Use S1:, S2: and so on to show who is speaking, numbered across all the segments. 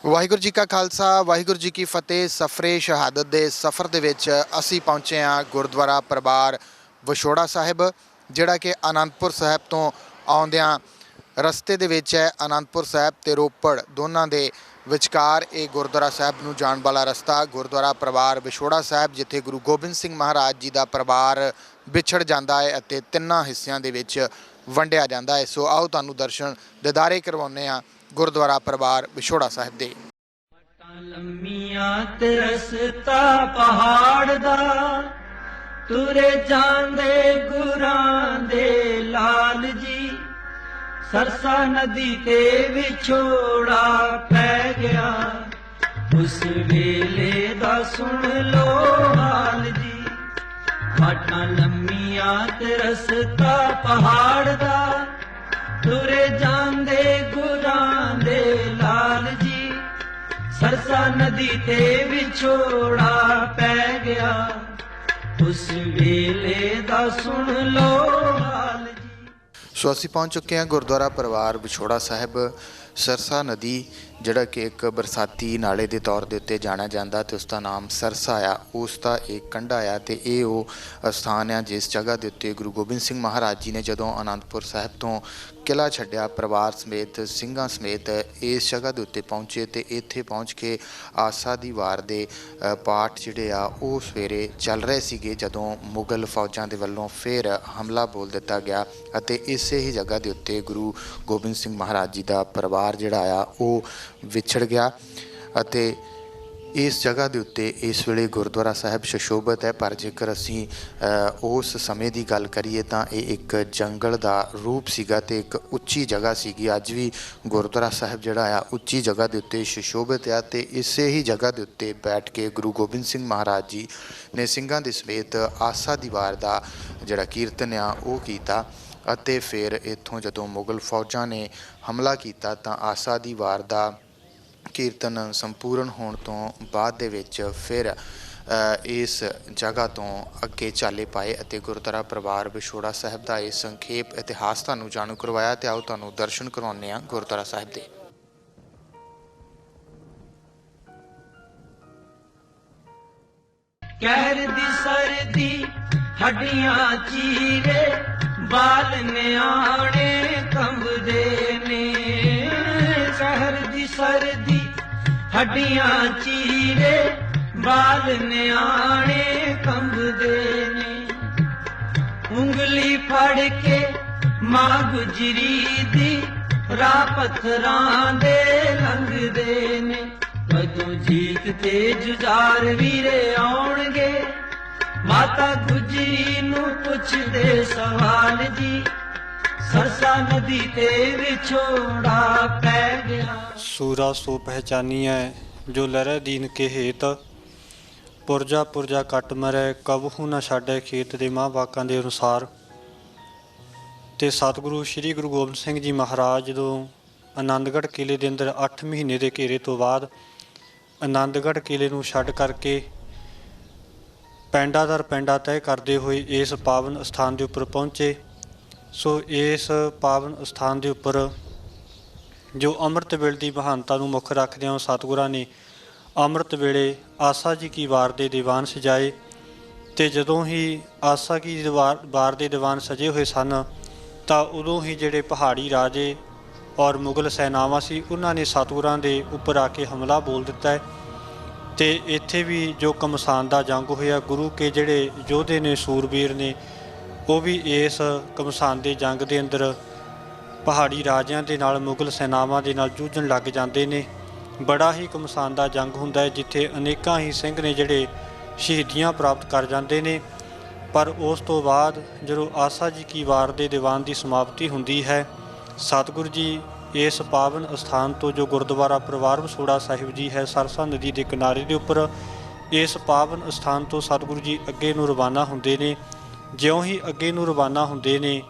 S1: ਵਾਹਿਗੁਰੂ ਜੀ ਕਾ ਖਾਲਸਾ ਵਾਹਿਗੁਰੂ ਜੀ ਕੀ ਫਤਿਹ। ਸਫਰੇ ਸ਼ਹਾਦਤ ਦੇ ਸਫ਼ਰ ਦੇ ਵਿੱਚ ਅਸੀਂ ਪਹੁੰਚੇ ਹਾਂ ਗੁਰਦੁਆਰਾ ਪਰਿਵਾਰ ਵਿਛੋੜਾ ਸਾਹਿਬ, ਜਿਹੜਾ ਕਿ ਆਨੰਦਪੁਰ ਸਾਹਿਬ ਤੋਂ ਆਉਂਦਿਆਂ ਰਸਤੇ ਦੇ ਵਿੱਚ ਹੈ। ਆਨੰਦਪੁਰ ਸਾਹਿਬ ਤੇ ਰੋਪੜ ਦੋਨਾਂ ਦੇ ਵਿਚਕਾਰ ਇਹ ਗੁਰਦੁਆਰਾ ਸਾਹਿਬ ਨੂੰ ਜਾਣ ਵਾਲਾ ਰਸਤਾ ਗੁਰਦੁਆਰਾ ਪਰਿਵਾਰ ਵਿਛੋੜਾ ਸਾਹਿਬ, ਜਿੱਥੇ ਗੁਰੂ ਗੋਬਿੰਦ ਸਿੰਘ ਮਹਾਰਾਜ ਜੀ ਦਾ ਪਰਿਵਾਰ ਵਿਛੜ ਜਾਂਦਾ ਹੈ ਅਤੇ ਤਿੰਨਾਂ ਹਿੱਸਿਆਂ ਦੇ ਵਿੱਚ ਵੰਡਿਆ ਜਾਂਦਾ ਹੈ। ਸੋ ਆਓ ਤੁਹਾਨੂੰ ਦਰਸ਼ਨ ਦਿਦਾਰੇ ਕਰਵਾਉਂਦੇ ਹਾਂ ਗੁਰਦੁਆਰਾ ਪਰਿਵਾਰ ਵਿਛੋੜਾ ਸਾਹਿਬ ਦੇ।
S2: ਲੰਮੀਆਂ ਤੇ ਰਸਤਾ ਪਹਾੜ ਦਾ, ਤੁਰੇ ਜਾਂਦੇ ਗੁਰਾਂ ਦੇ ਲਾਲ ਜੀ। ਸਰਸਾ ਨਦੀ ਤੇ ਵਿਛੋੜਾ ਪੈ ਗਿਆ, ਉਸ ਵੇਲੇ ਦਾ ਸੁਣ ਲੋ ਹਾਲ ਜੀ। ਵਾਟਾਂ ਲੰਮੀਆਂ ਤੇ ਰਸਤਾ ਪਹਾੜ ਦਾ, ਤੁਰੇ ਜਾਂਦੇ ਗੁਰਾਂ ਦੇ ਲਾਲ ਜੀ। ਸਰਸਾ ਨਦੀ ਤੇ ਵਿਛੋੜਾ ਪੈ ਗਿਆ, ਉਸ ਵੇਲੇ ਦਾ ਸੁਣ ਲੋ ਹਾਲ ਜੀ।
S1: ਸੋ ਅਸੀਂ ਪਹੁੰਚ ਚੁੱਕੇ ਹਾਂ ਗੁਰਦੁਆਰਾ ਪਰਿਵਾਰ ਵਿਛੋੜਾ ਸਾਹਿਬ। ਸਰਸਾ ਨਦੀ ਜਿਹੜਾ ਕਿ ਇੱਕ ਬਰਸਾਤੀ ਨਾਲੇ ਦੇ ਤੌਰ ਦੇ ਉੱਤੇ ਜਾਣਿਆ ਜਾਂਦਾ ਤੇ ਉਸ ਦਾ ਨਾਮ ਸਰਸਾ ਆ, ਉਸ ਦਾ ਇੱਕ ਕੰਢਾ ਆ ਤੇ ਇਹ ਉਹ ਸਥਾਨ ਆ ਜਿਸ ਜਗ੍ਹਾ ਦੇ ਉੱਤੇ ਗੁਰੂ ਗੋਬਿੰਦ ਸਿੰਘ ਮਹਾਰਾਜ ਜੀ ਨੇ ਜਦੋਂ ਆਨੰਦਪੁਰ ਸਾਹਿਬ ਤੋਂ ਕਿਲ੍ਹਾ ਛੱਡਿਆ, ਪਰਿਵਾਰ ਸਮੇਤ ਸਿੰਘਾਂ ਸਮੇਤ ਇਸ ਜਗ੍ਹਾ ਦੇ ਉੱਤੇ ਪਹੁੰਚੇ ਤੇ ਇੱਥੇ ਪਹੁੰਚ ਕੇ ਆਸਾ ਦੀ ਵਾਰ ਦੇ ਪਾਠ ਜਿਹੜੇ ਆ ਉਹ ਸਵੇਰੇ ਚੱਲ ਰਹੇ ਸੀਗੇ, ਜਦੋਂ ਮੁਗਲ ਫੌਜਾਂ ਦੇ ਵੱਲੋਂ ਫਿਰ ਹਮਲਾ ਬੋਲ ਦਿੱਤਾ ਗਿਆ ਅਤੇ ਇਸੇ ਹੀ ਜਗ੍ਹਾ ਦੇ ਉੱਤੇ ਗੁਰੂ ਗੋਬਿੰਦ ਸਿੰਘ ਮਹਾਰਾਜ ਜੀ ਦਾ ਪਰਿਵਾਰ ਜਿਹੜਾ ਆ ਉਹ ਵਿਛੜ ਗਿਆ। ਅਤੇ ਇਸ ਜਗ੍ਹਾ ਦੇ ਉੱਤੇ ਇਸ ਵੇਲੇ ਗੁਰਦੁਆਰਾ ਸਾਹਿਬ ਸੁਸ਼ੋਭਿਤ ਹੈ, ਪਰ ਜੇਕਰ ਅਸੀਂ ਉਸ ਸਮੇਂ ਦੀ ਗੱਲ ਕਰੀਏ ਤਾਂ ਇਹ ਇੱਕ ਜੰਗਲ ਦਾ ਰੂਪ ਸੀਗਾ ਤੇ ਇੱਕ ਉੱਚੀ ਜਗ੍ਹਾ ਸੀਗੀ। ਅੱਜ ਵੀ ਗੁਰਦੁਆਰਾ ਸਾਹਿਬ ਜਿਹੜਾ ਆ ਉੱਚੀ ਜਗ੍ਹਾ ਦੇ ਉੱਤੇ ਸੁਸ਼ੋਭਿਤ ਆ ਤੇ ਇਸੇ ਹੀ ਜਗ੍ਹਾ ਦੇ ਉੱਤੇ ਬੈਠ ਕੇ ਗੁਰੂ ਗੋਬਿੰਦ ਸਿੰਘ ਮਹਾਰਾਜ ਜੀ ਨੇ ਸਿੰਘਾਂ ਦੇ ਸਮੇਤ ਆਸਾ ਦੀ ਵਾਰ ਦਾ ਜਿਹੜਾ ਕੀਰਤਨ ਆ ਉਹ ਕੀਤਾ। ਅਤੇ ਫਿਰ ਇੱਥੋਂ ਜਦੋਂ ਮੁਗਲ ਫੌਜਾਂ ਨੇ ਹਮਲਾ ਕੀਤਾ ਤਾਂ ਆਸਾ ਦੀ ਵਾਰ ਦਾ ਕੀਰਤਨ ਸੰਪੂਰਨ ਹੋਣ ਤੋਂ ਬਾਅਦ ਦੇ ਵਿੱਚ ਫਿਰ ਇਸ ਜਗ੍ਹਾ ਤੋਂ ਅੱਗੇ ਚਾਲੇ ਪਾਏ ਅਤੇ ਗੁਰਦੁਆਰਾ ਪਰਿਵਾਰ ਵਿਛੋੜਾ ਸਾਹਿਬ ਦਾ ਇਹ ਸੰਖੇਪ ਇਤਿਹਾਸ ਤੁਹਾਨੂੰ ਜਾਣੂ ਕਰਵਾਇਆ। ਤੇ ਆਓ ਤੁਹਾਨੂੰ ਦਰਸ਼ਨ ਕਰਵਾਉਂਦੇ ਹਾਂ ਗੁਰਦੁਆਰਾ ਸਾਹਿਬ ਦੇ।
S2: ਕਹਿਰ ਦੀ ਸਰਦੀ ਹੱਡੀਆਂ ਚੀਰੇ, ਬਾਲ ਨਿਆਣੇ ਕੰਬਦੇ ਨੇ। ਸ਼ਹਿਰ ਦੀ ਸਰਦੀ ਹੱਡੀਆਂ ਚੀਰੇ, ਬਾਲ ਨਿਆਣੇ ਕੰਬਦੇ ਨੇ। ਉਂਗਲੀ ਫੜ ਕੇ ਮਾਂ ਗੁਜਰੀ ਦੀ, ਰਾਹ ਪੱਥਰਾਂ ਦੇ ਲੰਘਦੇ ਨੇ। ਕਦੋਂ ਜੀਤ ਤੇ ਜੁਝਾਰ ਵੀਰੇ ਆਉਣਗੇ, ਮਾਤਾ ਗੁਜਰੀ ਨੂੰ ਪੁੱਛਦੇ ਸਵਾਲ ਜੀ। ਸਰਸਾ ਨਦੀ ਤੇ ਵਿਛੋੜਾ ਪੈ ਗਿਆ।
S3: सूरा सो पहचानिया जो लहरै दीन के हेत, पुरजा पुरजा कट मरै कबहू न छाडै खेत ਦੇ ਮਹਾਂਵਾਕਾਂ ਦੇ ਅਨੁਸਾਰ। ਤੇ ਸਤਿਗੁਰੂ ਸ੍ਰੀ ਗੁਰੂ ਗੋਬਿੰਦ ਸਿੰਘ ਜੀ ਮਹਾਰਾਜ ਜਦੋਂ ਆਨੰਦਗੜ੍ਹ ਕਿਲੇ ਦੇ ਅੰਦਰ 8 ਮਹੀਨੇ ਦੇ ਘੇਰੇ ਤੋਂ ਬਾਅਦ ਆਨੰਦਗੜ੍ਹ ਕਿਲੇ ਨੂੰ ਛੱਡ ਕਰਕੇ ਪੈਂਡਾ ਦਰ ਪੈਂਡਾ ਤੈਅ ਕਰਦੇ ਹੋਏ ਇਸ ਪਾਵਨ ਸਥਾਨ ਦੇ ਉੱਪਰ ਪਹੁੰਚੇ। ਸੋ ਇਸ ਪਾਵਨ ਸਥਾਨ ਦੇ ਉੱਪਰ ਜੋ ਅੰਮ੍ਰਿਤ ਵੇਲੇ ਦੀ ਮਹਾਨਤਾ ਨੂੰ ਮੁੱਖ ਰੱਖਦਿਆਂ ਸਤਿਗੁਰਾਂ ਨੇ ਅੰਮ੍ਰਿਤ ਵੇਲੇ ਆਸਾ ਜੀ ਕੀ ਵਾਰ ਦੇ ਦੀਵਾਨ ਸਜਾਏ। ਤੇ ਜਦੋਂ ਹੀ ਆਸਾ ਕੀ ਵਾਰ ਦੇ ਦੀਵਾਨ ਸਜੇ ਹੋਏ ਸਨ ਤਾਂ ਉਦੋਂ ਹੀ ਜਿਹੜੇ ਪਹਾੜੀ ਰਾਜੇ ਔਰ ਮੁਗਲ ਸੈਨਾਵਾਂ ਸੀ ਉਹਨਾਂ ਨੇ ਸਤਿਗੁਰਾਂ ਦੇ ਉੱਪਰ ਆ ਕੇ ਹਮਲਾ ਬੋਲ ਦਿੱਤਾ ਹੈ। ਤੇ ਇੱਥੇ ਵੀ ਜੋ ਘਮਸਾਨ ਦਾ ਜੰਗ ਹੋਇਆ, ਗੁਰੂ ਕੇ ਜਿਹੜੇ ਯੋਧੇ ਨੇ ਸੂਰਬੀਰ ਨੇ ਉਹ ਵੀ ਇਸ ਘਮਸਾਨ ਦੇ ਜੰਗ ਦੇ ਅੰਦਰ ਪਹਾੜੀ ਰਾਜਿਆਂ ਦੇ ਨਾਲ ਮੁਗਲ ਸੈਨਾਵਾਂ ਦੇ ਨਾਲ ਜੂਝਣ ਲੱਗ ਜਾਂਦੇ ਨੇ। ਬੜਾ ਹੀ ਘਮਸਾਨ ਦਾ ਜੰਗ ਹੁੰਦਾ ਹੈ ਜਿੱਥੇ ਅਨੇਕਾਂ ਹੀ ਸਿੰਘ ਨੇ ਜਿਹੜੇ ਸ਼ਹੀਦੀਆਂ ਪ੍ਰਾਪਤ ਕਰ ਜਾਂਦੇ ਨੇ। ਪਰ ਉਸ ਤੋਂ ਬਾਅਦ ਜਦੋਂ ਆਸਾ ਜੀ ਕੀ ਵਾਰ ਦੇ ਦੀਵਾਨ ਦੀ ਸਮਾਪਤੀ ਹੁੰਦੀ ਹੈ, ਸਤਿਗੁਰੂ ਜੀ ਇਸ ਪਾਵਨ ਸਥਾਨ ਤੋਂ ਜੋ ਗੁਰਦੁਆਰਾ ਪਰਿਵਾਰ ਵਿਛੋੜਾ ਸਾਹਿਬ ਜੀ ਹੈ ਸਰਸਾ ਨਦੀ ਦੇ ਕਿਨਾਰੇ ਦੇ ਉੱਪਰ, ਇਸ ਪਾਵਨ ਸਥਾਨ ਤੋਂ ਸਤਿਗੁਰੂ ਜੀ ਅੱਗੇ ਨੂੰ ਰਵਾਨਾ ਹੁੰਦੇ ਨੇ। ਜਿਉਂ ਹੀ ਅੱਗੇ ਨੂੰ ਰਵਾਨਾ ਹੁੰਦੇ ਨੇ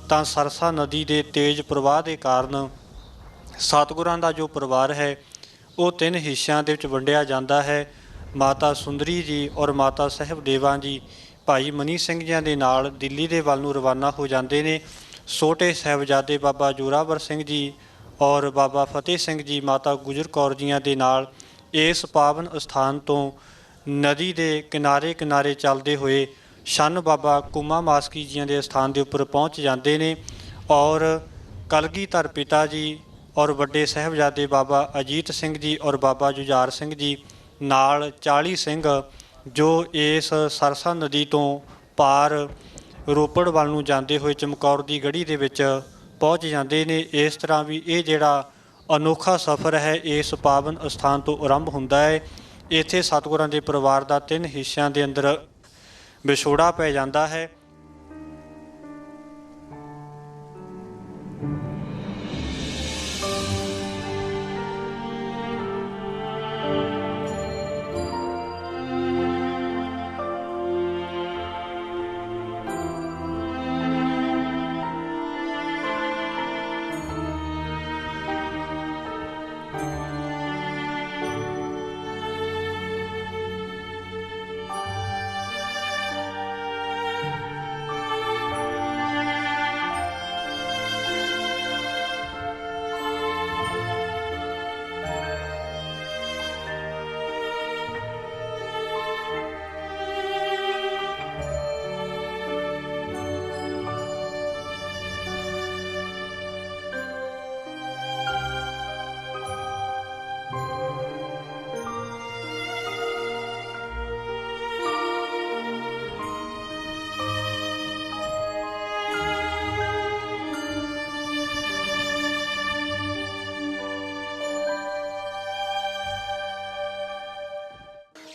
S3: ਤਾਂ ਸਰਸਾ ਨਦੀ ਦੇ ਤੇਜ਼ ਪ੍ਰਵਾਹ ਦੇ ਕਾਰਨ ਸਤਿਗੁਰਾਂ ਦਾ ਜੋ ਪਰਿਵਾਰ ਹੈ ਉਹ 3 ਹਿੱਸਿਆਂ ਦੇ ਵਿੱਚ ਵੰਡਿਆ ਜਾਂਦਾ ਹੈ। ਮਾਤਾ ਸੁੰਦਰੀ ਜੀ ਔਰ ਮਾਤਾ ਸਾਹਿਬ ਦੇਵਾ ਜੀ ਭਾਈ ਮਨੀ ਸਿੰਘ ਜੀ ਦੇ ਨਾਲ ਦਿੱਲੀ ਦੇ ਵੱਲ ਨੂੰ ਰਵਾਨਾ ਹੋ ਜਾਂਦੇ ਨੇ। ਛੋਟੇ ਸਾਹਿਬਜ਼ਾਦੇ ਬਾਬਾ ਜੋਰਾਵਰ ਸਿੰਘ ਜੀ ਔਰ ਬਾਬਾ ਫਤਿਹ ਸਿੰਘ ਜੀ ਮਾਤਾ ਗੁਜਰ ਕੌਰ ਜੀਆਂ ਦੇ ਨਾਲ ਇਸ ਪਾਵਨ ਅਸਥਾਨ ਤੋਂ ਨਦੀ ਦੇ ਕਿਨਾਰੇ ਕਿਨਾਰੇ ਚੱਲਦੇ ਹੋਏ ਛੰਨ ਬਾਬਾ ਕੁਮਾ ਮਾਸਕੀ ਜੀਆਂ ਦੇ ਅਸਥਾਨ ਦੇ ਉੱਪਰ ਪਹੁੰਚ ਜਾਂਦੇ ਨੇ। ਔਰ ਕਲਗੀਧਰ ਪਿਤਾ ਜੀ ਔਰ ਵੱਡੇ ਸਾਹਿਬਜ਼ਾਦੇ ਬਾਬਾ ਅਜੀਤ ਸਿੰਘ ਜੀ ਔਰ ਬਾਬਾ ਜੁਝਾਰ ਸਿੰਘ ਜੀ ਨਾਲ 40 ਸਿੰਘ ਜੋ ਇਸ ਸਰਸਾ ਨਦੀ ਤੋਂ ਪਾਰ ਰੋਪੜ ਵੱਲ ਨੂੰ ਜਾਂਦੇ ਹੋਏ ਚਮਕੌਰ ਦੀ ਗੜੀ ਦੇ ਵਿੱਚ ਪਹੁੰਚ ਜਾਂਦੇ ਨੇ। ਇਸ ਤਰ੍ਹਾਂ ਵੀ ਇਹ ਜਿਹੜਾ ਅਨੋਖਾ ਸਫ਼ਰ ਹੈ ਇਸ ਪਾਵਨ ਅਸਥਾਨ ਤੋਂ ਆਰੰਭ ਹੁੰਦਾ ਹੈ। ਇੱਥੇ ਸਤਿਗੁਰਾਂ ਦੇ ਪਰਿਵਾਰ ਦਾ 3 ਹਿੱਸਿਆਂ ਦੇ ਅੰਦਰ ਵਿਛੋੜਾ ਪੈ ਜਾਂਦਾ ਹੈ।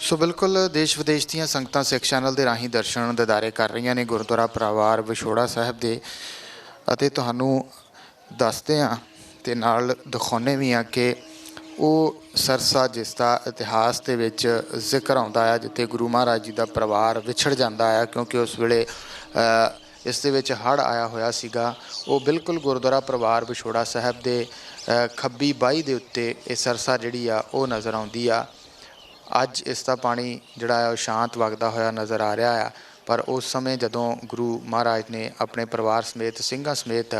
S1: ਸੋ ਬਿਲਕੁਲ ਦੇਸ਼ ਵਿਦੇਸ਼ ਦੀਆਂ ਸੰਗਤਾਂ ਸਿੱਖ ਚੈਨਲ ਦੇ ਰਾਹੀਂ ਦਰਸ਼ਨ ਦਿਦਾਰੇ ਕਰ ਰਹੀਆਂ ਨੇ ਗੁਰਦੁਆਰਾ ਪਰਿਵਾਰ ਵਿਛੋੜਾ ਸਾਹਿਬ ਦੇ, ਅਤੇ ਤੁਹਾਨੂੰ ਦੱਸਦੇ ਹਾਂ ਤੇ ਨਾਲ ਦਿਖਾਉਂਦੇ ਵੀ ਹਾਂ ਕਿ ਉਹ ਸਰਸਾ ਜਿਸ ਦਾ ਇਤਿਹਾਸ ਦੇ ਵਿੱਚ ਜ਼ਿਕਰ ਆਉਂਦਾ ਆ, ਜਿੱਥੇ ਗੁਰੂ ਮਹਾਰਾਜ ਜੀ ਦਾ ਪਰਿਵਾਰ ਵਿਛੜ ਜਾਂਦਾ ਆ ਕਿਉਂਕਿ ਉਸ ਵੇਲੇ ਇਸ ਦੇ ਵਿੱਚ ਹੜ੍ਹ ਆਇਆ ਹੋਇਆ ਸੀਗਾ। ਉਹ ਬਿਲਕੁਲ ਗੁਰਦੁਆਰਾ ਪਰਿਵਾਰ ਵਿਛੋੜਾ ਸਾਹਿਬ ਦੇ ਖੱਬੀ ਬਾਹੀ ਦੇ ਉੱਤੇ ਇਹ ਸਰਸਾ ਜਿਹੜੀ ਆ ਉਹ ਨਜ਼ਰ ਆਉਂਦੀ ਆ। ਅੱਜ ਇਸ ਦਾ ਪਾਣੀ ਜਿਹੜਾ ਹੈ ਉਹ ਸ਼ਾਂਤ ਵਗਦਾ ਹੋਇਆ ਨਜ਼ਰ ਆ ਰਿਹਾ ਆ, ਪਰ ਉਸ ਸਮੇਂ ਜਦੋਂ ਗੁਰੂ ਮਹਾਰਾਜ ਨੇ ਆਪਣੇ ਪਰਿਵਾਰ ਸਮੇਤ ਸਿੰਘਾਂ ਸਮੇਤ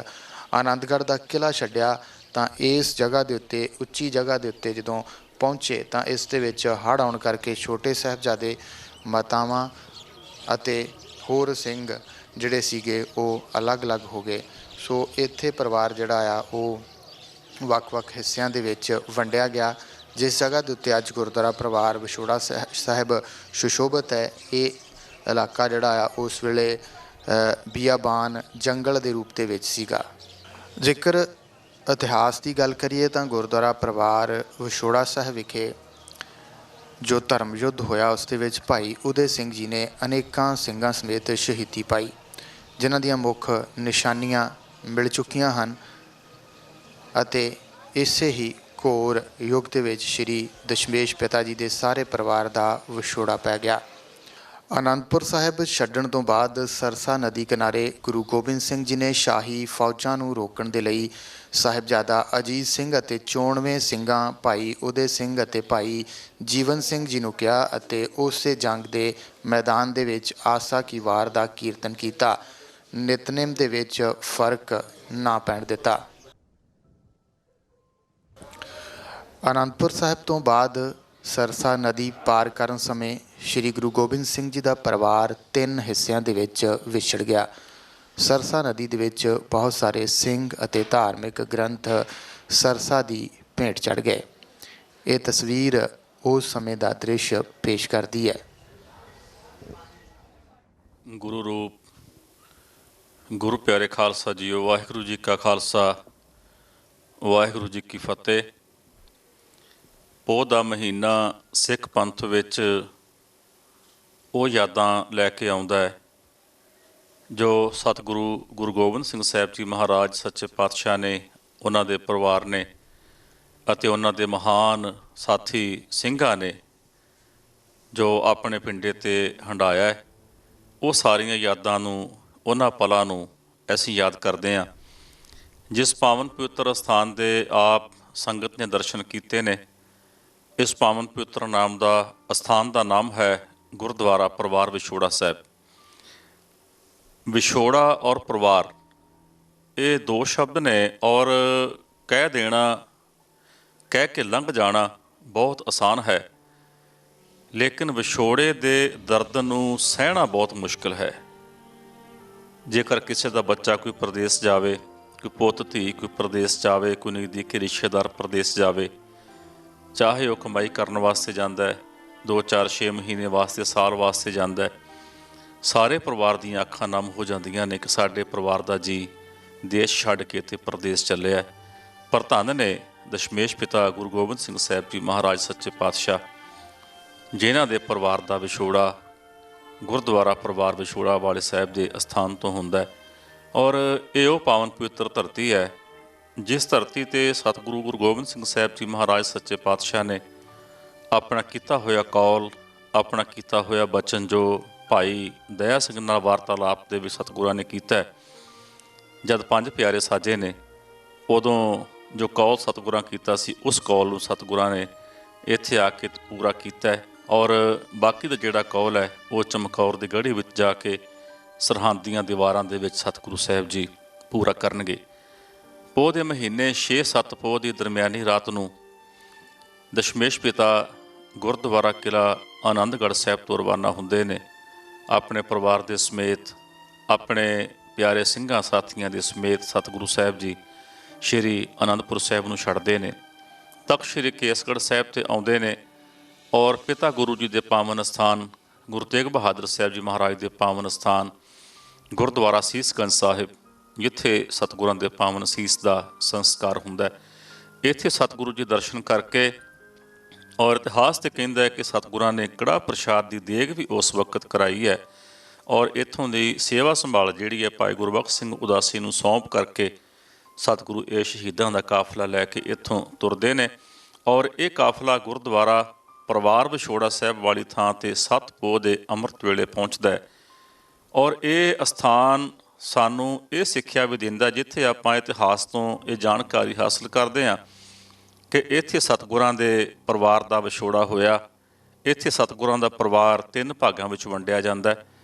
S1: ਆਨੰਦਗੜ੍ਹ ਦਾ ਕਿਲ੍ਹਾ ਛੱਡਿਆ ਤਾਂ ਇਸ ਜਗ੍ਹਾ ਦੇ ਉੱਤੇ, ਉੱਚੀ ਜਗ੍ਹਾ ਦੇ ਉੱਤੇ ਜਦੋਂ ਪਹੁੰਚੇ ਤਾਂ ਇਸ ਦੇ ਵਿੱਚ ਹੜ੍ਹ ਆਉਣ ਕਰਕੇ ਛੋਟੇ ਸਾਹਿਬਜ਼ਾਦੇ, ਮਾਤਾਵਾਂ ਅਤੇ ਹੋਰ ਸਿੰਘ ਜਿਹੜੇ ਸੀਗੇ ਉਹ ਅਲੱਗ-ਅਲੱਗ ਹੋ ਗਏ। ਸੋ ਇੱਥੇ ਪਰਿਵਾਰ ਜਿਹੜਾ ਆ ਉਹ ਵੱਖ-ਵੱਖ ਹਿੱਸਿਆਂ ਦੇ ਵਿੱਚ ਵੰਡਿਆ ਗਿਆ। ਜਿਸ ਜਗ੍ਹਾ ਦੇ ਉੱਤੇ ਅੱਜ ਗੁਰਦੁਆਰਾ ਪਰਿਵਾਰ ਵਿਛੋੜਾ ਸਾਹਿਬ ਸੁਸ਼ੋਭਿਤ ਹੈ, ਇਹ ਇਲਾਕਾ ਜਿਹੜਾ ਆ ਉਸ ਵੇਲੇ ਬੀਆਬਾਨ ਜੰਗਲ ਦੇ ਰੂਪ ਦੇ ਵਿੱਚ ਸੀਗਾ। ਜੇਕਰ ਇਤਿਹਾਸ ਦੀ ਗੱਲ ਕਰੀਏ ਤਾਂ ਗੁਰਦੁਆਰਾ ਪਰਿਵਾਰ ਵਿਛੋੜਾ ਸਾਹਿਬ ਵਿਖੇ ਜੋ ਧਰਮ ਯੁੱਧ ਹੋਇਆ ਉਸ ਦੇ ਵਿੱਚ ਭਾਈ ਉਦੈ ਸਿੰਘ ਜੀ ਨੇ ਅਨੇਕਾਂ ਸਿੰਘਾਂ ਸਮੇਤ ਸ਼ਹੀਦੀ ਪਾਈ, ਜਿਨ੍ਹਾਂ ਦੀਆਂ ਮੁੱਖ ਨਿਸ਼ਾਨੀਆਂ ਮਿਲ ਚੁੱਕੀਆਂ ਹਨ। ਅਤੇ ਇਸੇ ਹੀ ਘੋਰ ਯੁੱਗ ਦੇ ਵਿੱਚ ਸ਼੍ਰੀ ਦਸ਼ਮੇਸ਼ ਪਿਤਾ ਜੀ ਦੇ ਸਾਰੇ ਪਰਿਵਾਰ ਦਾ ਵਿਛੋੜਾ ਪੈ ਗਿਆ। ਅਨੰਦਪੁਰ ਸਾਹਿਬ ਛੱਡਣ ਤੋਂ ਬਾਅਦ ਸਰਸਾ ਨਦੀ ਕਿਨਾਰੇ ਗੁਰੂ ਗੋਬਿੰਦ ਸਿੰਘ ਜੀ ਨੇ ਸ਼ਾਹੀ ਫੌਜਾਂ ਨੂੰ ਰੋਕਣ ਦੇ ਲਈ ਸਾਹਿਬਜ਼ਾਦਾ ਅਜੀਤ ਸਿੰਘ ਅਤੇ 94 ਸਿੰਘਾਂ ਭਾਈ ਉਦੈ ਸਿੰਘ ਅਤੇ ਭਾਈ ਜੀਵਨ ਸਿੰਘ ਜੀ ਨੂੰ ਕਿਹਾ ਅਤੇ ਉਸੇ ਜੰਗ ਦੇ ਮੈਦਾਨ ਦੇ ਵਿੱਚ ਆਸਾ ਕੀ ਵਾਰ ਦਾ ਕੀਰਤਨ ਕੀਤਾ। ਨਿਤਨੇਮ ਦੇ ਵਿੱਚ ਫਰਕ ਨਾ ਪੈਣ ਦਿੱਤਾ। ਅਨੰਦਪੁਰ ਸਾਹਿਬ ਤੋਂ ਬਾਅਦ ਸਰਸਾ ਨਦੀ ਪਾਰ ਕਰਨ ਸਮੇਂ ਸ਼੍ਰੀ ਗੁਰੂ ਗੋਬਿੰਦ ਸਿੰਘ ਜੀ ਦਾ ਪਰਿਵਾਰ 3 ਹਿੱਸਿਆਂ ਦੇ ਵਿੱਚ ਵਿਛੜ ਗਿਆ। ਸਰਸਾ ਨਦੀ ਦੇ ਵਿੱਚ ਬਹੁਤ ਸਾਰੇ ਸਿੰਘ ਅਤੇ ਧਾਰਮਿਕ ਗ੍ਰੰਥ ਸਰਸਾ ਦੀ ਭੇਂਟ ਚੜ੍ਹ ਗਏ। ਇਹ ਤਸਵੀਰ ਉਸ ਸਮੇਂ ਦਾ ਦ੍ਰਿਸ਼ ਪੇਸ਼ ਕਰਦੀ ਹੈ।
S4: ਗੁਰੂ ਰੂਪ ਗੁਰੂ ਪਿਆਰੇ ਖਾਲਸਾ ਜੀਓ, ਵਾਹਿਗੁਰੂ ਜੀ ਕਾ ਖਾਲਸਾ, ਵਾਹਿਗੁਰੂ ਜੀ ਕੀ ਫਤਿਹ। ਪੋਹ ਦਾ ਮਹੀਨਾ ਸਿੱਖ ਪੰਥ ਵਿੱਚ ਉਹ ਯਾਦਾਂ ਲੈ ਕੇ ਆਉਂਦਾ ਹੈ ਜੋ ਸਤਿਗੁਰੂ ਗੁਰੂ ਗੋਬਿੰਦ ਸਿੰਘ ਸਾਹਿਬ ਜੀ ਮਹਾਰਾਜ ਸੱਚੇ ਪਾਤਸ਼ਾਹ ਨੇ, ਉਹਨਾਂ ਦੇ ਪਰਿਵਾਰ ਨੇ ਅਤੇ ਉਹਨਾਂ ਦੇ ਮਹਾਨ ਸਾਥੀ ਸਿੰਘਾਂ ਨੇ ਜੋ ਆਪਣੇ ਪਿੰਡੇ 'ਤੇ ਹੰਢਾਇਆ ਹੈ। ਉਹ ਸਾਰੀਆਂ ਯਾਦਾਂ ਨੂੰ, ਉਹਨਾਂ ਪਲਾਂ ਨੂੰ ਅਸੀਂ ਯਾਦ ਕਰਦੇ ਹਾਂ। ਜਿਸ ਪਾਵਨ ਪਵਿੱਤਰ ਅਸਥਾਨ ਦੇ ਆਪ ਸੰਗਤ ਨੇ ਦਰਸ਼ਨ ਕੀਤੇ ਨੇ, ਇਸ ਪਾਵਨ ਪਵਿੱਤਰ ਨਾਮ ਦਾ ਅਸਥਾਨ ਦਾ ਨਾਮ ਹੈ ਗੁਰਦੁਆਰਾ ਪਰਿਵਾਰ ਵਿਛੋੜਾ ਸਾਹਿਬ। ਵਿਛੋੜਾ ਔਰ ਪਰਿਵਾਰ ਇਹ 2 ਸ਼ਬਦ ਨੇ ਔਰ ਕਹਿ ਦੇਣਾ, ਕਹਿ ਕੇ ਲੰਘ ਜਾਣਾ ਬਹੁਤ ਆਸਾਨ ਹੈ, ਲੇਕਿਨ ਵਿਛੋੜੇ ਦੇ ਦਰਦ ਨੂੰ ਸਹਿਣਾ ਬਹੁਤ ਮੁਸ਼ਕਿਲ ਹੈ। ਜੇਕਰ ਕਿਸੇ ਦਾ ਬੱਚਾ ਕੋਈ ਪ੍ਰਦੇਸ਼ ਜਾਵੇ, ਕੋਈ ਪੁੱਤ ਧੀ ਕੋਈ ਪ੍ਰਦੇਸ਼ ਜਾਵੇ, ਕੋਈ ਨਜ਼ਦੀਕੀ ਰਿਸ਼ਤੇਦਾਰ ਪ੍ਰਦੇਸ਼ ਜਾਵੇ, ਚਾਹੇ ਉਹ ਕਮਾਈ ਕਰਨ ਵਾਸਤੇ ਜਾਂਦਾ ਹੈ, 2 4 6 ਮਹੀਨੇ ਵਾਸਤੇ, ਸਾਲ ਵਾਸਤੇ ਜਾਂਦਾ ਹੈ, ਸਾਰੇ ਪਰਿਵਾਰ ਦੀਆਂ ਅੱਖਾਂ ਨਮ ਹੋ ਜਾਂਦੀਆਂ ਨੇ ਕਿ ਸਾਡੇ ਪਰਿਵਾਰ ਦਾ ਜੀ ਦੇਸ਼ ਛੱਡ ਕੇ ਤੇ ਪ੍ਰਦੇਸ਼ ਚੱਲਿਆ। ਪਰ ਧੰਨ ਨੇ ਦਸ਼ਮੇਸ਼ ਪਿਤਾ ਗੁਰੂ ਗੋਬਿੰਦ ਸਿੰਘ ਸਾਹਿਬ ਜੀ ਮਹਾਰਾਜ ਸੱਚੇ ਪਾਤਸ਼ਾਹ, ਜਿਨ੍ਹਾਂ ਦੇ ਪਰਿਵਾਰ ਦਾ ਵਿਛੋੜਾ ਗੁਰਦੁਆਰਾ ਪਰਿਵਾਰ ਵਿਛੋੜਾ ਵਾਲੇ ਸਾਹਿਬ ਦੇ ਅਸਥਾਨ ਤੋਂ ਹੁੰਦਾ ਹੈ। ਔਰ ਇਹ ਉਹ ਪਾਵਨ ਪਵਿੱਤਰ ਧਰਤੀ ਹੈ ਜਿਸ ਧਰਤੀ 'ਤੇ ਸਤਿਗੁਰੂ ਗੁਰੂ ਗੋਬਿੰਦ ਸਿੰਘ ਸਾਹਿਬ ਜੀ ਮਹਾਰਾਜ ਸੱਚੇ ਪਾਤਸ਼ਾਹ ਨੇ ਆਪਣਾ ਕੀਤਾ ਹੋਇਆ ਕੌਲ, ਆਪਣਾ ਕੀਤਾ ਹੋਇਆ ਬਚਨ ਜੋ ਭਾਈ ਦਇਆ ਸਿੰਘ ਨਾਲ ਵਾਰਤਾਲਾਪ ਦੇ ਵਿੱਚ ਸਤਿਗੁਰਾਂ ਨੇ ਕੀਤਾ। ਜਦ 5 ਪਿਆਰੇ ਸਾਜੇ ਨੇ, ਉਦੋਂ ਜੋ ਕੌਲ ਸਤਿਗੁਰਾਂ ਕੀਤਾ ਸੀ, ਉਸ ਕੌਲ ਨੂੰ ਸਤਿਗੁਰਾਂ ਨੇ ਇੱਥੇ ਆ ਕੇ ਪੂਰਾ ਕੀਤਾ। ਔਰ ਬਾਕੀ ਦਾ ਜਿਹੜਾ ਕੌਲ ਹੈ ਉਹ ਚਮਕੌਰ ਦੀ ਗੜ੍ਹੀ ਵਿੱਚ ਜਾ ਕੇ ਸਰਹੰਦ ਦੀਆਂ ਦੀਵਾਰਾਂ ਦੇ ਵਿੱਚ ਸਤਿਗੁਰੂ ਸਾਹਿਬ ਜੀ ਪੂਰਾ ਕਰਨਗੇ। ਪੋਹ ਦੇ ਮਹੀਨੇ 6-7 ਪੋਹ ਦੀ ਦਰਮਿਆਨੀ ਰਾਤ ਨੂੰ ਦਸ਼ਮੇਸ਼ ਪਿਤਾ ਗੁਰਦੁਆਰਾ ਕਿਲ੍ਹਾ ਆਨੰਦਗੜ੍ਹ ਸਾਹਿਬ ਤੋਂ ਰਵਾਨਾ ਹੁੰਦੇ ਨੇ, ਆਪਣੇ ਪਰਿਵਾਰ ਦੇ ਸਮੇਤ, ਆਪਣੇ ਪਿਆਰੇ ਸਿੰਘਾਂ ਸਾਥੀਆਂ ਦੇ ਸਮੇਤ ਸਤਿਗੁਰੂ ਸਾਹਿਬ ਜੀ ਸ਼੍ਰੀ ਅਨੰਦਪੁਰ ਸਾਹਿਬ ਨੂੰ ਛੱਡਦੇ ਨੇ। ਤਖਤ ਸ਼੍ਰੀ ਕੇਸਗੜ੍ਹ ਸਾਹਿਬ 'ਤੇ ਆਉਂਦੇ ਨੇ ਔਰ ਪਿਤਾ ਗੁਰੂ ਜੀ ਦੇ ਪਾਵਨ ਅਸਥਾਨ ਗੁਰੂ ਤੇਗ ਬਹਾਦਰ ਸਾਹਿਬ ਜੀ ਮਹਾਰਾਜ ਦੇ ਪਾਵਨ ਅਸਥਾਨ ਗੁਰਦੁਆਰਾ ਸੀਸਗੰਜ ਸਾਹਿਬ, ਜਿੱਥੇ ਸਤਿਗੁਰਾਂ ਦੇ ਪਾਵਨ ਸੀਸ ਦਾ ਸੰਸਕਾਰ ਹੁੰਦਾ, ਇੱਥੇ ਸਤਿਗੁਰੂ ਜੀ ਦਰਸ਼ਨ ਕਰਕੇ, ਔਰ ਇਤਿਹਾਸ 'ਤੇ ਕਹਿੰਦਾ ਹੈ ਕਿ ਸਤਿਗੁਰਾਂ ਨੇ ਕੜਾਹ ਪ੍ਰਸ਼ਾਦ ਦੀ ਦੇਗ ਵੀ ਉਸ ਵਕਤ ਕਰਾਈ ਹੈ। ਔਰ ਇੱਥੋਂ ਦੀ ਸੇਵਾ ਸੰਭਾਲ ਜਿਹੜੀ ਹੈ ਭਾਈ ਗੁਰਬਖਸ਼ ਸਿੰਘ ਉਦਾਸੀ ਨੂੰ ਸੌਂਪ ਕਰਕੇ ਸਤਿਗੁਰੂ ਇਹ ਸ਼ਹੀਦਾਂ ਦਾ ਕਾਫਲਾ ਲੈ ਕੇ ਇੱਥੋਂ ਤੁਰਦੇ ਨੇ। ਔਰ ਇਹ ਕਾਫਲਾ ਗੁਰਦੁਆਰਾ ਪਰਿਵਾਰ ਵਿਛੋੜਾ ਸਾਹਿਬ ਵਾਲੀ ਥਾਂ 'ਤੇ 7 ਪੋਹ ਦੇ ਅੰਮ੍ਰਿਤ ਵੇਲੇ ਪਹੁੰਚਦਾ ਹੈ। ਔਰ ਇਹ ਅਸਥਾਨ ਸਾਨੂੰ ਇਹ ਸਿੱਖਿਆ ਵੀ ਦਿੰਦਾ, ਜਿੱਥੇ ਆਪਾਂ ਇਤਿਹਾਸ ਤੋਂ ਇਹ ਜਾਣਕਾਰੀ ਹਾਸਲ ਕਰਦੇ ਹਾਂ ਕਿ ਇੱਥੇ ਸਤਿਗੁਰਾਂ ਦੇ ਪਰਿਵਾਰ ਦਾ ਵਿਛੋੜਾ ਹੋਇਆ। ਇੱਥੇ ਸਤਿਗੁਰਾਂ ਦਾ ਪਰਿਵਾਰ 3 ਭਾਗਾਂ ਵਿੱਚ ਵੰਡਿਆ ਜਾਂਦਾ।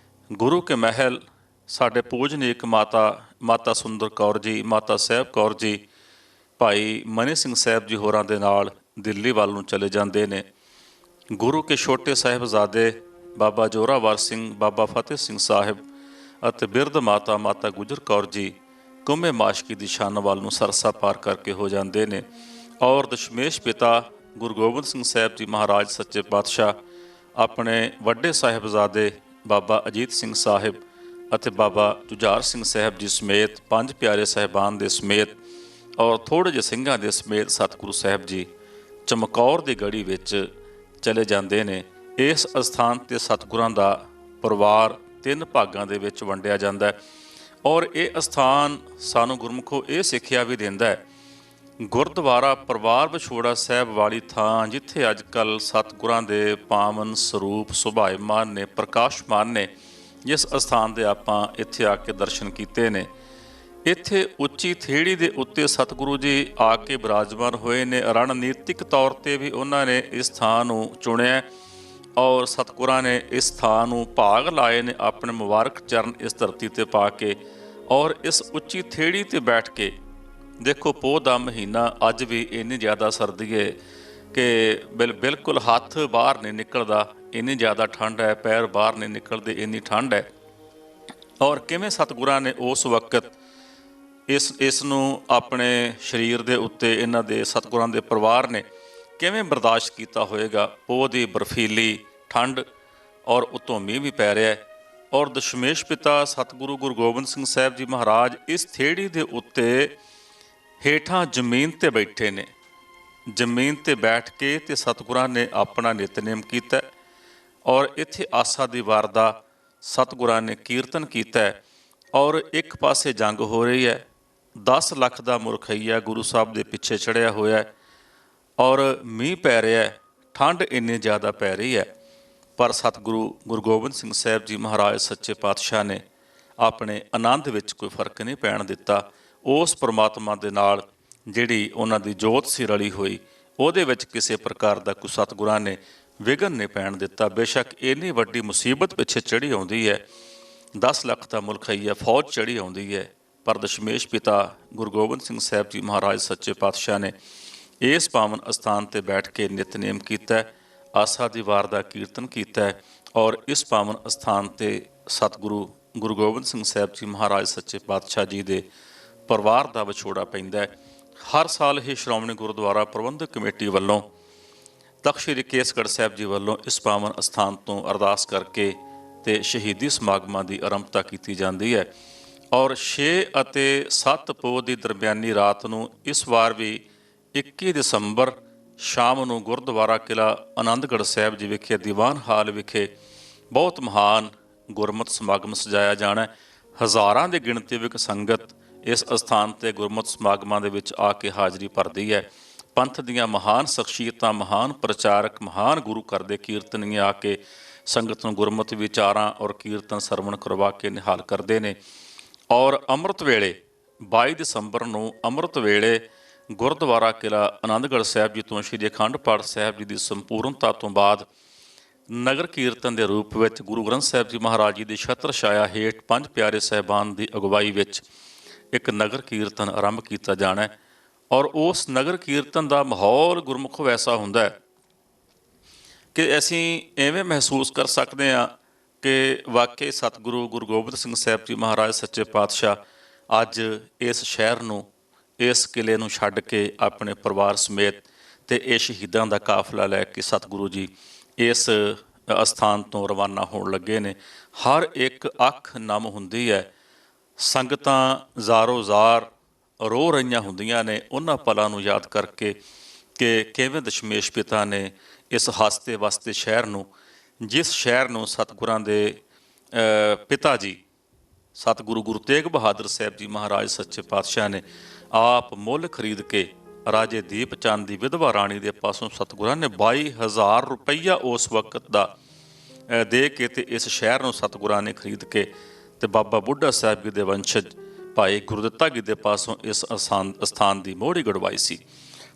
S4: ਗੁਰੂ ਕੇ ਮਹਿਲ ਸਾਡੇ ਪੂਜਨੀਕ ਮਾਤਾ ਸੁੰਦਰ ਕੌਰ ਜੀ, ਮਾਤਾ ਸਾਹਿਬ ਕੌਰ ਜੀ, ਭਾਈ ਮਨੀ ਸਿੰਘ ਸਾਹਿਬ ਜੀ ਹੋਰਾਂ ਦੇ ਨਾਲ ਦਿੱਲੀ ਵੱਲ ਨੂੰ ਚਲੇ ਜਾਂਦੇ ਨੇ। ਗੁਰੂ ਕੇ ਛੋਟੇ ਸਾਹਿਬਜ਼ਾਦੇ ਬਾਬਾ ਜੋਰਾਵਰ ਸਿੰਘ, ਬਾਬਾ ਫਤਿਹ ਸਿੰਘ ਸਾਹਿਬ ਅਤੇ ਬਿਰਧ ਮਾਤਾ ਗੁਜਰ ਕੌਰ ਜੀ ਕੁੰਮੇ ਮਾਸ਼ਕੀ ਦੀ ਸ਼ਾਨ ਵੱਲ ਨੂੰ ਸਰਸਾ ਪਾਰ ਕਰਕੇ ਹੋ ਜਾਂਦੇ ਨੇ। ਔਰ ਦਸ਼ਮੇਸ਼ ਪਿਤਾ ਗੁਰੂ ਗੋਬਿੰਦ ਸਿੰਘ ਸਾਹਿਬ ਜੀ ਮਹਾਰਾਜ ਸੱਚੇ ਪਾਤਸ਼ਾਹ ਆਪਣੇ ਵੱਡੇ ਸਾਹਿਬਜ਼ਾਦੇ ਬਾਬਾ ਅਜੀਤ ਸਿੰਘ ਸਾਹਿਬ ਅਤੇ ਬਾਬਾ ਜੁਝਾਰ ਸਿੰਘ ਸਾਹਿਬ ਜੀ ਸਮੇਤ 5 ਪਿਆਰੇ ਸਾਹਿਬਾਨ ਦੇ ਸਮੇਤ ਔਰ ਥੋੜ੍ਹੇ ਜਿਹੇ ਸਿੰਘਾਂ ਦੇ ਸਮੇਤ ਸਤਿਗੁਰੂ ਸਾਹਿਬ ਜੀ ਚਮਕੌਰ ਦੀ ਗੜ੍ਹੀ ਵਿੱਚ ਚਲੇ ਜਾਂਦੇ ਨੇ। ਇਸ ਅਸਥਾਨ 'ਤੇ ਸਤਿਗੁਰਾਂ ਦਾ ਪਰਿਵਾਰ 3 ਭਾਗਾਂ ਦੇ ਵਿੱਚ ਵੰਡਿਆ ਜਾਂਦਾ। ਔਰ ਇਹ ਅਸਥਾਨ ਸਾਨੂੰ ਗੁਰਮੁਖੋ ਇਹ ਸਿੱਖਿਆ ਵੀ ਦਿੰਦਾ ਹੈ, ਗੁਰਦੁਆਰਾ ਪਰਿਵਾਰ ਵਿਛੋੜਾ ਸਾਹਿਬ ਵਾਲੀ ਥਾਂ ਜਿੱਥੇ ਅੱਜ ਕੱਲ੍ਹ ਸਤਿਗੁਰਾਂ ਦੇ ਪਾਵਨ ਸਰੂਪ ਸੁਭਾਇਮਾਨ ਨੇ, ਪ੍ਰਕਾਸ਼ਮਾਨ ਨੇ, ਜਿਸ ਅਸਥਾਨ ਦੇ ਆਪਾਂ ਇੱਥੇ ਆ ਕੇ ਦਰਸ਼ਨ ਕੀਤੇ ਨੇ, ਇੱਥੇ ਉੱਚੀ ਥੇੜੀ ਦੇ ਉੱਤੇ ਸਤਿਗੁਰੂ ਜੀ ਆ ਕੇ ਬਿਰਾਜਮਾਨ ਹੋਏ ਨੇ। ਰਣਨੀਤਿਕ ਤੌਰ 'ਤੇ ਵੀ ਉਹਨਾਂ ਨੇ ਇਸ ਥਾਂ ਨੂੰ ਚੁਣਿਆ ਔਰ ਸਤਿਗੁਰਾਂ ਨੇ ਇਸ ਥਾਂ ਨੂੰ ਭਾਗ ਲਾਏ ਨੇ ਆਪਣੇ ਮੁਬਾਰਕ ਚਰਨ ਇਸ ਧਰਤੀ 'ਤੇ ਪਾ ਕੇ। ਔਰ ਇਸ ਉੱਚੀ ਥੇੜੀ 'ਤੇ ਬੈਠ ਕੇ ਦੇਖੋ, ਪੋਹ ਦਾ ਮਹੀਨਾ ਅੱਜ ਵੀ ਇੰਨੀ ਜ਼ਿਆਦਾ ਸਰਦੀ ਹੈ ਕਿ ਬਿਲਕੁਲ ਹੱਥ ਬਾਹਰ ਨਹੀਂ ਨਿਕਲਦਾ, ਇੰਨੀ ਜ਼ਿਆਦਾ ਠੰਡ ਹੈ, ਪੈਰ ਬਾਹਰ ਨਹੀਂ ਨਿਕਲਦੇ, ਇੰਨੀ ਠੰਡ ਹੈ। ਔਰ ਕਿਵੇਂ ਸਤਿਗੁਰਾਂ ਨੇ ਉਸ ਵਕਤ ਇਸ ਨੂੰ ਆਪਣੇ ਸਰੀਰ ਦੇ ਉੱਤੇ ਇਹਨਾਂ ਦੇ ਸਤਿਗੁਰਾਂ ਦੇ ਪਰਿਵਾਰ ਨੇ ਕਿਵੇਂ ਬਰਦਾਸ਼ਤ ਕੀਤਾ ਹੋਏਗਾ। ਪੋਹ ਦੀ ਬਰਫੀਲੀ ਠੰਡ ਔਰ ਉੱਤੋਂ ਮੀਂਹ ਵੀ ਪੈ ਰਿਹਾ ਹੈ। ਔਰ ਦਸ਼ਮੇਸ਼ ਪਿਤਾ ਸਤਿਗੁਰੂ ਗੁਰੂ ਗੋਬਿੰਦ ਸਿੰਘ ਸਾਹਿਬ ਜੀ ਮਹਾਰਾਜ ਇਸ ਥੇੜੀ ਦੇ ਉੱਤੇ ਹੇਠਾਂ ਜ਼ਮੀਨ 'ਤੇ ਬੈਠੇ ਨੇ। ਜ਼ਮੀਨ 'ਤੇ ਬੈਠ ਕੇ ਤੇ ਸਤਿਗੁਰਾਂ ਨੇ ਆਪਣਾ ਨਿਤਨੇਮ ਕੀਤਾ ਔਰ ਇੱਥੇ ਆਸਾ ਦੀ ਵਾਰ ਦਾ ਸਤਿਗੁਰਾਂ ਨੇ ਕੀਰਤਨ ਕੀਤਾ। ਔਰ ਇੱਕ ਪਾਸੇ ਜੰਗ ਹੋ ਰਹੀ ਹੈ, 10 ਲੱਖ ਦਾ ਮੁਰਖਈਆ ਗੁਰੂ ਸਾਹਿਬ ਦੇ ਪਿੱਛੇ ਚੜ੍ਹਿਆ ਹੋਇਆ ਔਰ ਮੀਂਹ ਪੈ ਰਿਹਾ, ਠੰਡ ਇੰਨੀ ਜ਼ਿਆਦਾ ਪੈ ਰਹੀ ਹੈ। ਪਰ ਸਤਿਗੁਰੂ ਗੁਰੂ ਗੋਬਿੰਦ ਸਿੰਘ ਸਾਹਿਬ ਜੀ ਮਹਾਰਾਜ ਸੱਚੇ ਪਾਤਸ਼ਾਹ ਨੇ ਆਪਣੇ ਆਨੰਦ ਵਿੱਚ ਕੋਈ ਫਰਕ ਨਹੀਂ ਪੈਣ ਦਿੱਤਾ। ਉਸ ਪਰਮਾਤਮਾ ਦੇ ਨਾਲ ਜਿਹੜੀ ਉਹਨਾਂ ਦੀ ਜੋਤ ਸੀ ਰਲੀ ਹੋਈ, ਉਹਦੇ ਵਿੱਚ ਕਿਸੇ ਪ੍ਰਕਾਰ ਦਾ ਕੋਈ ਸਤਿਗੁਰਾਂ ਨੇ ਵਿਘਨ ਨਹੀਂ ਪੈਣ ਦਿੱਤਾ। ਬੇਸ਼ੱਕ ਇੰਨੀ ਵੱਡੀ ਮੁਸੀਬਤ ਪਿੱਛੇ ਚੜ੍ਹੀ ਆਉਂਦੀ ਹੈ, 10 ਲੱਖ ਦਾ ਮੁਲਖਈਆ ਫੌਜ ਚੜ੍ਹੀ ਆਉਂਦੀ ਹੈ, ਪਰ ਦਸ਼ਮੇਸ਼ ਪਿਤਾ ਗੁਰੂ ਗੋਬਿੰਦ ਸਿੰਘ ਸਾਹਿਬ ਜੀ ਮਹਾਰਾਜ ਸੱਚੇ ਪਾਤਸ਼ਾਹ ਨੇ ਇਸ ਪਾਵਨ ਅਸਥਾਨ ਤੇ ਬੈਠ ਕੇ ਨਿਤਨੇਮ ਕੀਤਾ, ਆਸਾ ਦੀ ਵਾਰ ਦਾ ਕੀਰਤਨ ਕੀਤਾ ਔਰ ਇਸ ਪਾਵਨ ਅਸਥਾਨ ਤੇ ਸਤਿਗੁਰੂ ਗੁਰੂ ਗੋਬਿੰਦ ਸਿੰਘ ਸਾਹਿਬ ਜੀ ਮਹਾਰਾਜ ਸੱਚੇ ਪਾਤਸ਼ਾਹ ਜੀ ਦੇ ਪਰਿਵਾਰ ਦਾ ਵਿਛੋੜਾ ਪੈਂਦਾ ਹੈ। ਹਰ ਸਾਲ ਇਹ ਸ਼੍ਰੋਮਣੀ ਗੁਰਦੁਆਰਾ ਪ੍ਰਬੰਧਕ ਕਮੇਟੀ ਵੱਲੋਂ ਤਖ਼ਤ ਸ੍ਰੀ ਕੇਸਗੜ੍ਹ ਸਾਹਿਬ ਜੀ ਵੱਲੋਂ ਇਸ ਪਾਵਨ ਅਸਥਾਨ ਤੋਂ ਅਰਦਾਸ ਕਰਕੇ ਤੇ ਸ਼ਹੀਦੀ ਸਮਾਗਮਾਂ ਦੀ ਆਰੰਭਤਾ ਕੀਤੀ ਜਾਂਦੀ ਹੈ ਔਰ 6 ਅਤੇ 7 ਪੋਹ ਦੀ ਦਰਮਿਆਨੀ ਰਾਤ ਨੂੰ ਇਸ ਵਾਰ ਵੀ 21 ਦਸੰਬਰ ਸ਼ਾਮ ਨੂੰ ਗੁਰਦੁਆਰਾ ਕਿਲ੍ਹਾ ਆਨੰਦਗੜ੍ਹ ਸਾਹਿਬ ਜੀ ਵਿਖੇ ਦੀਵਾਨ ਹਾਲ ਵਿਖੇ ਬਹੁਤ ਮਹਾਨ ਗੁਰਮਤਿ ਸਮਾਗਮ ਸਜਾਇਆ ਜਾਣਾ। ਹਜ਼ਾਰਾਂ ਦੀ ਗਿਣਤੀ ਵਿੱਚ ਸੰਗਤ ਇਸ ਅਸਥਾਨ ਤੇ ਗੁਰਮਤਿ ਸਮਾਗਮਾਂ ਦੇ ਵਿੱਚ ਆ ਕੇ ਹਾਜ਼ਰੀ ਭਰਦੀ ਹੈ। ਪੰਥ ਦੀਆਂ ਮਹਾਨ ਸ਼ਖਸੀਅਤਾਂ, ਮਹਾਨ ਪ੍ਰਚਾਰਕ, ਮਹਾਨ ਗੁਰੂ ਘਰ ਦੇ ਕੀਰਤਨੀਏ ਆ ਕੇ ਸੰਗਤ ਨੂੰ ਗੁਰਮਤਿ ਵਿਚਾਰਾਂ ਔਰ ਕੀਰਤਨ ਸਰਵਣ ਕਰਵਾ ਕੇ ਨਿਹਾਲ ਕਰਦੇ ਨੇ ਔਰ ਅੰਮ੍ਰਿਤ ਵੇਲੇ 22 ਦਸੰਬਰ ਨੂੰ ਅੰਮ੍ਰਿਤ ਵੇਲੇ ਗੁਰਦੁਆਰਾ ਕਿਲ੍ਹਾ ਆਨੰਦਗੜ੍ਹ ਸਾਹਿਬ ਜੀ ਤੋਂ ਸ਼੍ਰੀ ਅਖੰਡ ਪਾਠ ਸਾਹਿਬ ਜੀ ਦੀ ਸੰਪੂਰਨਤਾ ਤੋਂ ਬਾਅਦ ਨਗਰ ਕੀਰਤਨ ਦੇ ਰੂਪ ਵਿੱਚ ਗੁਰੂ ਗ੍ਰੰਥ ਸਾਹਿਬ ਜੀ ਮਹਾਰਾਜ ਜੀ ਦੀ ਛਤਰ ਛਾਇਆ ਹੇਠ 5 ਪਿਆਰੇ ਸਾਹਿਬਾਨ ਦੀ ਅਗਵਾਈ ਵਿੱਚ ਇੱਕ ਨਗਰ ਕੀਰਤਨ ਆਰੰਭ ਕੀਤਾ ਜਾਣਾ ਹੈ ਔਰ ਉਸ ਨਗਰ ਕੀਰਤਨ ਦਾ ਮਾਹੌਲ ਗੁਰਮੁਖ ਐਸਾ ਹੁੰਦਾ ਹੈ ਕਿ ਅਸੀਂ ਐਵੇਂ ਮਹਿਸੂਸ ਕਰ ਸਕਦੇ ਹਾਂ ਕਿ ਵਾਕਈ ਸਤਿਗੁਰੂ ਗੁਰੂ ਗੋਬਿੰਦ ਸਿੰਘ ਸਾਹਿਬ ਜੀ ਮਹਾਰਾਜ ਸੱਚੇ ਪਾਤਸ਼ਾਹ ਅੱਜ ਇਸ ਸ਼ਹਿਰ ਨੂੰ, ਇਸ ਕਿਲੇ ਨੂੰ ਛੱਡ ਕੇ ਆਪਣੇ ਪਰਿਵਾਰ ਸਮੇਤ ਤੇ ਇਹ ਸ਼ਹੀਦਾਂ ਦਾ ਕਾਫਲਾ ਲੈ ਕੇ ਸਤਿਗੁਰੂ ਜੀ ਇਸ ਅਸਥਾਨ ਤੋਂ ਰਵਾਨਾ ਹੋਣ ਲੱਗੇ ਨੇ। ਹਰ ਇੱਕ ਅੱਖ ਨਮ ਹੁੰਦੀ ਹੈ, ਸੰਗਤਾਂ ਜ਼ਾਰੋ ਜ਼ਾਰ ਰੋ ਰਹੀਆਂ ਹੁੰਦੀਆਂ ਨੇ ਉਹਨਾਂ ਪਲਾਂ ਨੂੰ ਯਾਦ ਕਰਕੇ ਕਿ ਕਿਵੇਂ ਦਸ਼ਮੇਸ਼ ਪਿਤਾ ਨੇ ਇਸ ਹੱਸਦੇ ਵਸਦੇ ਸ਼ਹਿਰ ਨੂੰ, ਜਿਸ ਸ਼ਹਿਰ ਨੂੰ ਸਤਿਗੁਰਾਂ ਦੇ ਪਿਤਾ ਜੀ ਸਤਿਗੁਰੂ ਗੁਰੂ ਤੇਗ ਬਹਾਦਰ ਸਾਹਿਬ ਜੀ ਮਹਾਰਾਜ ਸੱਚੇ ਪਾਤਸ਼ਾਹ ਨੇ ਆਪ ਮੁੱਲ ਖਰੀਦ ਕੇ ਰਾਜੇ ਦੀਪ ਚੰਦ ਦੀ ਵਿਧਵਾ ਰਾਣੀ ਦੇ ਪਾਸੋਂ ਸਤਿਗੁਰਾਂ ਨੇ 22,000 ਰੁਪਈਆ ਉਸ ਵਕਤ ਦਾ ਦੇ ਕੇ ਤੇ ਇਸ ਸ਼ਹਿਰ ਨੂੰ ਸਤਿਗੁਰਾਂ ਨੇ ਖਰੀਦ ਕੇ ਤੇ ਬਾਬਾ ਬੁੱਢਾ ਸਾਹਿਬ ਜੀ ਦੇ ਵੰਸ਼ਜ ਭਾਈ ਗੁਰਦਿੱਤਾ ਜੀ ਦੇ ਪਾਸੋਂ ਇਸ ਅਸਥਾਨ ਦੀ ਮੋਹਰੀ ਗੜਵਾਈ ਸੀ।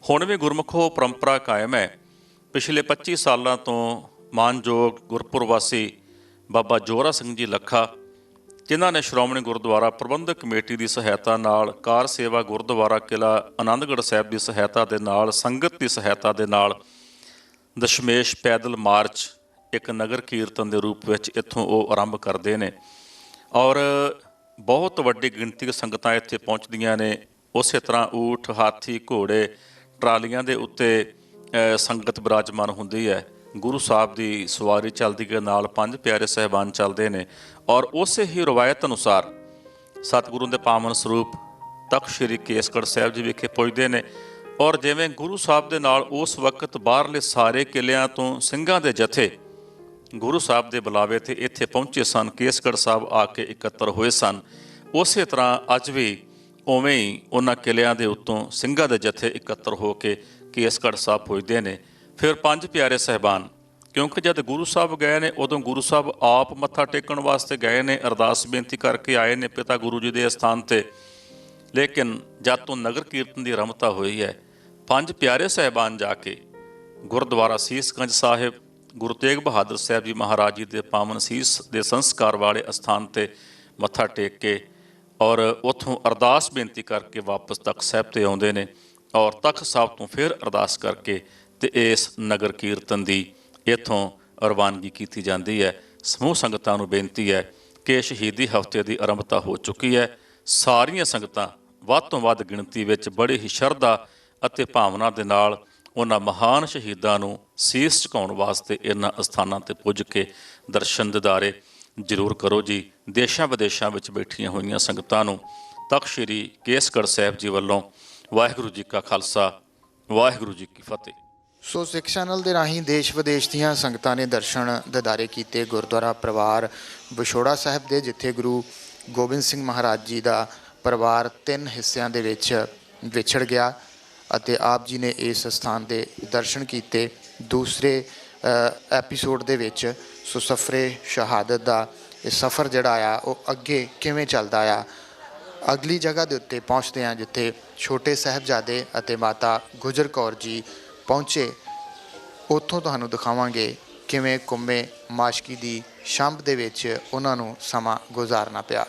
S4: ਹੁਣ ਵੀ ਗੁਰਮੁਖੋ ਪਰੰਪਰਾ ਕਾਇਮ ਹੈ। ਪਿਛਲੇ 25 ਸਾਲਾਂ ਤੋਂ ਮਾਨਯੋਗ ਗੁਰਪੁਰ ਵਾਸੀ ਬਾਬਾ ਜੋਰਾ ਸਿੰਘ ਜੀ ਲੱਖਾ, ਜਿਨ੍ਹਾਂ ਨੇ ਸ਼੍ਰੋਮਣੀ ਗੁਰਦੁਆਰਾ ਪ੍ਰਬੰਧਕ ਕਮੇਟੀ ਦੀ ਸਹਾਇਤਾ ਨਾਲ, ਕਾਰ ਸੇਵਾ ਗੁਰਦੁਆਰਾ ਕਿਲ੍ਹਾ ਆਨੰਦਗੜ੍ਹ ਸਾਹਿਬ ਦੀ ਸਹਾਇਤਾ ਦੇ ਨਾਲ, ਸੰਗਤ ਦੀ ਸਹਾਇਤਾ ਦੇ ਨਾਲ ਦਸ਼ਮੇਸ਼ ਪੈਦਲ ਮਾਰਚ ਇੱਕ ਨਗਰ ਕੀਰਤਨ ਦੇ ਰੂਪ ਵਿੱਚ ਇੱਥੋਂ ਉਹ ਆਰੰਭ ਕਰਦੇ ਨੇ ਔਰ ਬਹੁਤ ਵੱਡੀ ਗਿਣਤੀ ਸੰਗਤਾਂ ਇੱਥੇ ਪਹੁੰਚਦੀਆਂ ਨੇ। ਉਸੇ ਤਰ੍ਹਾਂ ਊਠ, ਹਾਥੀ, ਘੋੜੇ, ਟਰਾਲੀਆਂ ਦੇ ਉੱਤੇ ਸੰਗਤ ਬਿਰਾਜਮਾਨ ਹੁੰਦੀ ਹੈ। ਗੁਰੂ ਸਾਹਿਬ ਦੀ ਸਵਾਰੀ ਚੱਲਦੀ ਦੇ ਨਾਲ 5 ਪਿਆਰੇ ਸਾਹਿਬਾਨ ਚੱਲਦੇ ਨੇ ਔਰ ਉਸੇ ਹੀ ਰਵਾਇਤ ਅਨੁਸਾਰ ਸਤਿਗੁਰੂ ਦੇ ਪਾਵਨ ਸਰੂਪ ਤਖ਼ਤ ਸ੍ਰੀ ਕੇਸਗੜ੍ਹ ਸਾਹਿਬ ਜੀ ਵਿਖੇ ਪੁੱਜਦੇ ਨੇ ਔਰ ਜਿਵੇਂ ਗੁਰੂ ਸਾਹਿਬ ਦੇ ਨਾਲ ਉਸ ਵਕਤ ਬਾਹਰਲੇ ਸਾਰੇ ਕਿਲਿਆਂ ਤੋਂ ਸਿੰਘਾਂ ਦੇ ਜਥੇ ਗੁਰੂ ਸਾਹਿਬ ਦੇ ਬੁਲਾਵੇ 'ਤੇ ਇੱਥੇ ਪਹੁੰਚੇ ਸਨ, ਕੇਸਗੜ੍ਹ ਸਾਹਿਬ ਆ ਕੇ ਇਕੱਤਰ ਹੋਏ ਸਨ, ਉਸੇ ਤਰ੍ਹਾਂ ਅੱਜ ਵੀ ਉਵੇਂ ਹੀ ਉਹਨਾਂ ਕਿਲਿਆਂ ਦੇ ਉੱਤੋਂ ਸਿੰਘਾਂ ਦੇ ਜਥੇ ਇਕੱਤਰ ਹੋ ਕੇ ਕੇਸਗੜ੍ਹ ਸਾਹਿਬ ਪੁੱਜਦੇ ਨੇ। ਫਿਰ 5 ਪਿਆਰੇ ਸਾਹਿਬਾਨ, ਕਿਉਂਕਿ ਜਦ ਗੁਰੂ ਸਾਹਿਬ ਗਏ ਨੇ ਉਦੋਂ ਗੁਰੂ ਸਾਹਿਬ ਆਪ ਮੱਥਾ ਟੇਕਣ ਵਾਸਤੇ ਗਏ ਨੇ, ਅਰਦਾਸ ਬੇਨਤੀ ਕਰਕੇ ਆਏ ਨੇ ਪਿਤਾ ਗੁਰੂ ਜੀ ਦੇ ਅਸਥਾਨ 'ਤੇ, ਲੇਕਿਨ ਜਦ ਤੋਂ ਨਗਰ ਕੀਰਤਨ ਦੀ ਆਰੰਭਤਾ ਹੋਈ ਹੈ 5 ਪਿਆਰੇ ਸਾਹਿਬਾਨ ਜਾ ਕੇ ਗੁਰਦੁਆਰਾ ਸੀਸਗੰਜ ਸਾਹਿਬ ਗੁਰੂ ਤੇਗ ਬਹਾਦਰ ਸਾਹਿਬ ਜੀ ਮਹਾਰਾਜ ਜੀ ਦੇ ਪਾਵਨ ਸੀਸ ਦੇ ਸੰਸਕਾਰ ਵਾਲੇ ਅਸਥਾਨ 'ਤੇ ਮੱਥਾ ਟੇਕ ਕੇ ਔਰ ਉੱਥੋਂ ਅਰਦਾਸ ਬੇਨਤੀ ਕਰਕੇ ਵਾਪਸ ਤਖ਼ਤ ਸਾਹਿਬ 'ਤੇ ਆਉਂਦੇ ਨੇ ਔਰ ਤਖ਼ਤ ਸਾਹਿਬ ਤੋਂ ਫਿਰ ਅਰਦਾਸ ਕਰਕੇ ਤੇ ਇਸ ਨਗਰ ਕੀਰਤਨ ਦੀ ਇੱਥੋਂ ਰਵਾਨਗੀ ਕੀਤੀ ਜਾਂਦੀ ਹੈ। ਸਮੂਹ ਸੰਗਤਾਂ ਨੂੰ ਬੇਨਤੀ ਹੈ ਕਿ ਸ਼ਹੀਦੀ ਹਫ਼ਤੇ ਦੀ ਆਰੰਭਤਾ ਹੋ ਚੁੱਕੀ ਹੈ। ਸਾਰੀਆਂ ਸੰਗਤਾਂ ਵੱਧ ਤੋਂ ਵੱਧ ਗਿਣਤੀ ਵਿੱਚ ਬੜੀ ਹੀ ਸ਼ਰਧਾ ਅਤੇ ਭਾਵਨਾ ਦੇ ਨਾਲ ਉਹਨਾਂ ਮਹਾਨ ਸ਼ਹੀਦਾਂ ਨੂੰ ਸੀਸ ਝੁਕਾਉਣ ਵਾਸਤੇ ਇਹਨਾਂ ਅਸਥਾਨਾਂ 'ਤੇ ਪੁੱਜ ਕੇ ਦਰਸ਼ਨ ਦਿਦਾਰੇ ਜ਼ਰੂਰ ਕਰੋ ਜੀ। ਦੇਸ਼ਾਂ ਵਿਦੇਸ਼ਾਂ ਵਿੱਚ ਬੈਠੀਆਂ ਹੋਈਆਂ ਸੰਗਤਾਂ ਨੂੰ ਤਖ਼ਤ ਸ੍ਰੀ ਕੇਸਗੜ੍ਹ ਸਾਹਿਬ ਜੀ ਵੱਲੋਂ ਵਾਹਿਗੁਰੂ ਜੀ ਕਾ ਖਾਲਸਾ, ਵਾਹਿਗੁਰੂ ਜੀ ਕੀ ਫਤਿਹ।
S1: ਸੋ ਸਿੱਖ ਚੈਨਲ ਦੇ ਰਾਹੀਂ ਦੇਸ਼ ਵਿਦੇਸ਼ ਦੀਆਂ ਸੰਗਤਾਂ ਨੇ ਦਰਸ਼ਨ ਦਿਦਾਰੇ ਕੀਤੇ ਗੁਰਦੁਆਰਾ ਪਰਿਵਾਰ ਵਿਛੋੜਾ ਸਾਹਿਬ ਦੇ, ਜਿੱਥੇ ਗੁਰੂ ਗੋਬਿੰਦ ਸਿੰਘ ਮਹਾਰਾਜ ਜੀ ਦਾ ਪਰਿਵਾਰ 3 ਹਿੱਸਿਆਂ ਦੇ ਵਿੱਚ ਵਿਛੜ ਗਿਆ ਅਤੇ ਆਪ ਜੀ ਨੇ ਇਸ ਸਥਾਨ ਦੇ ਦਰਸ਼ਨ ਕੀਤੇ। ਦੂਸਰੇ ਐਪੀਸੋਡ ਦੇ ਵਿੱਚ ਸੋ ਸਫਰੇ ਸ਼ਹਾਦਤ ਦਾ ਇਹ ਸਫ਼ਰ ਜਿਹੜਾ ਆ ਉਹ ਅੱਗੇ ਕਿਵੇਂ ਚੱਲਦਾ ਆ, ਅਗਲੀ ਜਗ੍ਹਾ ਦੇ ਉੱਤੇ ਪਹੁੰਚਦੇ ਹਾਂ ਜਿੱਥੇ ਛੋਟੇ ਸਾਹਿਬਜ਼ਾਦੇ ਅਤੇ ਮਾਤਾ ਗੁਜਰ ਕੌਰ ਜੀ ਪਹੁੰਚੇ। ਉੱਥੋਂ ਤੁਹਾਨੂੰ ਦਿਖਾਵਾਂਗੇ ਕਿਵੇਂ ਕੁੰਮੇ ਮਾਸ਼ਕੀ ਦੀ ਛੰਭ ਦੇ ਵਿੱਚ ਉਹਨਾਂ ਨੂੰ ਸਮਾਂ ਗੁਜ਼ਾਰਨਾ ਪਿਆ।